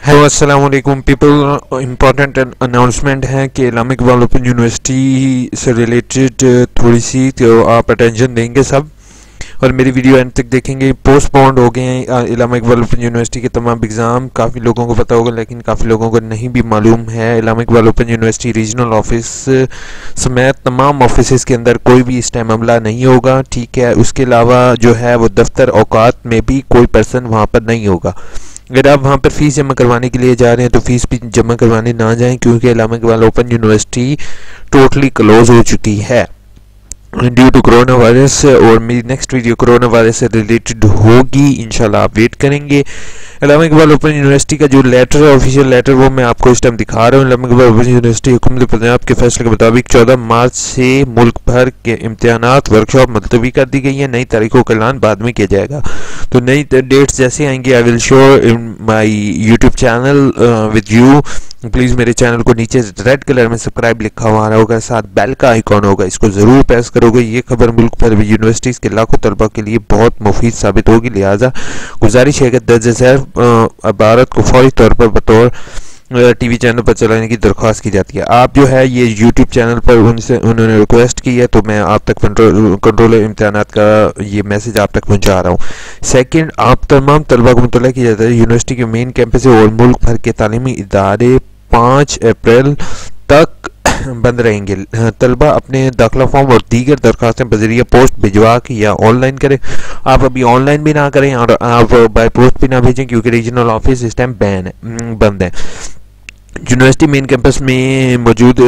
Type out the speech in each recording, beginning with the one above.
Hello अस्सलाम वालेकुम people. Important announcement है कि इस्लामिक इकबाल ओपन यूनिवर्सिटी से रिलेटेड थोड़ी सी तो आप अटेंशन देंगे सब और मेरी वीडियो एंड तक देखेंगे। पोस्टपोन्ड हो गए हैं इस्लामिक इकबाल ओपन यूनिवर्सिटी के तमाम एग्ज़ाम। काफ़ी लोगों को पता होगा लेकिन काफ़ी लोगों को नहीं भी मालूम है। Islamic Iqbal open university regional office समेत तमाम ऑफिस के अंदर कोई भी इस टाइम अमला नहीं होगा, ठीक है। उसके अलावा जो है वो दफ्तर औकात में भी कोई पर्सन वहाँ पर नहीं होगा। अगर आप वहाँ पर फ़ीस जमा करवाने के लिए जा रहे हैं तो फ़ीस भी जमा करवाने ना जाएं, क्योंकि Islamic Iqbal open university totally close हो चुकी है ड्यू टू कोरोना वायरस। और मेरी नेक्स्ट वीडियो कोरोना वायरस से रिलेटेड होगी, इंशाल्लाह आप वेट करेंगे। इस्लामिक इकबाल ओपन यूनिवर्सिटी का जो लेटर है, ऑफिशियल लेटर, वो मैं आपको इस टाइम दिखा रहा हूँ। इस्लामिक इकबाल ओपन यूनिवर्सिटी हुकूमत पंजाब के फैसले के मुताबिक 14 मार्च से मुल्क भर के इम्तिहानात वर्कशॉप मुलतवी कर दी गई है। नई तारीखों का ऐलान बाद में किया जाएगा। तो नई डेट्स जैसे आएंगी I will show in my YouTube channel with you. Please मेरे चैनल को नीचे रेड कलर में सब्सक्राइब लिखा हुआ होगा, साथ बेल का आइकॉन होगा, इसको ज़रूर प्रेस करोगे। ये खबर मुल्क भर में यूनिवर्सिटीज़ के लाखों तलबा के लिए बहुत मुफीद साबित होगी। लिहाजा गुजारिश है कि दर्ज झैल इबारत को फौरी तौर पर बतौर टीवी चैनल पर चलाने की दरख्वास्त की जाती है। आप जो है ये यूट्यूब चैनल पर उन्होंने रिक्वेस्ट की है, तो मैं आप तक कंट्रोल इम्तिहानात का ये मैसेज आप तक पहुंचा रहा हूँ। सेकंड, आप तमाम तलबा को मुतल्ला किया जाता है यूनिवर्सिटी के मेन कैंपस और मुल्क भर के तालीमी इदारे 5 अप्रैल तक बंद रहेंगे। तलबा अपने दाखिला फॉर्म और दीगर दरखास्तें बजरिया पोस्ट भिजवा के या ऑनलाइन करें। आप अभी ऑनलाइन भी ना करें और आप बाय पोस्ट भी ना भेजें, क्योंकि रीजनल ऑफिस इस टाइम बंद है। यूनिवर्सिटी मेन कैंपस में मौजूद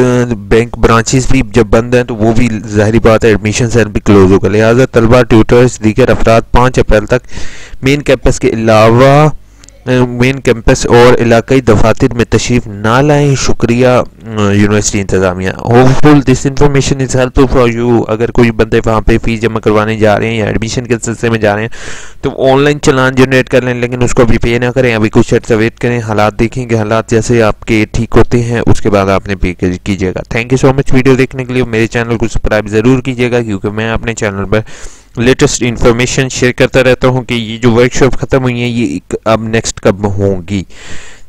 बैंक ब्रांचेस भी जब बंद हैं तो वो भी ज़ाहिरी बात है एडमिशन सेंटर भी क्लोज होगा। लिहाजा तलबा ट्यूटर्स दीगर अफराद 5 अप्रैल तक मेन कैंपस के अलावा मेन कैंपस और इलाकाई दफातर में तशरीफ ना लाएं। शुक्रिया यूनिवर्सिटी इंतज़ामिया। Hopeful this information is helpful for you. अगर कोई बंदे वहाँ पे फीस जमा करवाने जा रहे हैं या एडमिशन के सिलसिले में जा रहे हैं तो ऑनलाइन चलान जनरेट कर लें, लेकिन उसको अभी पे ना करें। अभी कुछ अर्सा वेट करें, हालात देखेंगे, हालात जैसे आपके ठीक होते हैं उसके बाद आपने पे कीजिएगा। Thank you so much video देखने के लिए। मेरे चैनल को सब्सक्राइब ज़रूर कीजिएगा, क्योंकि मैं अपने चैनल पर लेटेस्ट इन्फॉर्मेशन शेयर करता रहता हूँ कि ये जो वर्कशॉप ख़त्म हुई है ये अब नेक्स्ट कब होंगी।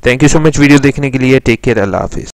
Thank you so much video देखने के लिए। टेक केयर, अल्लाह हाफिज़।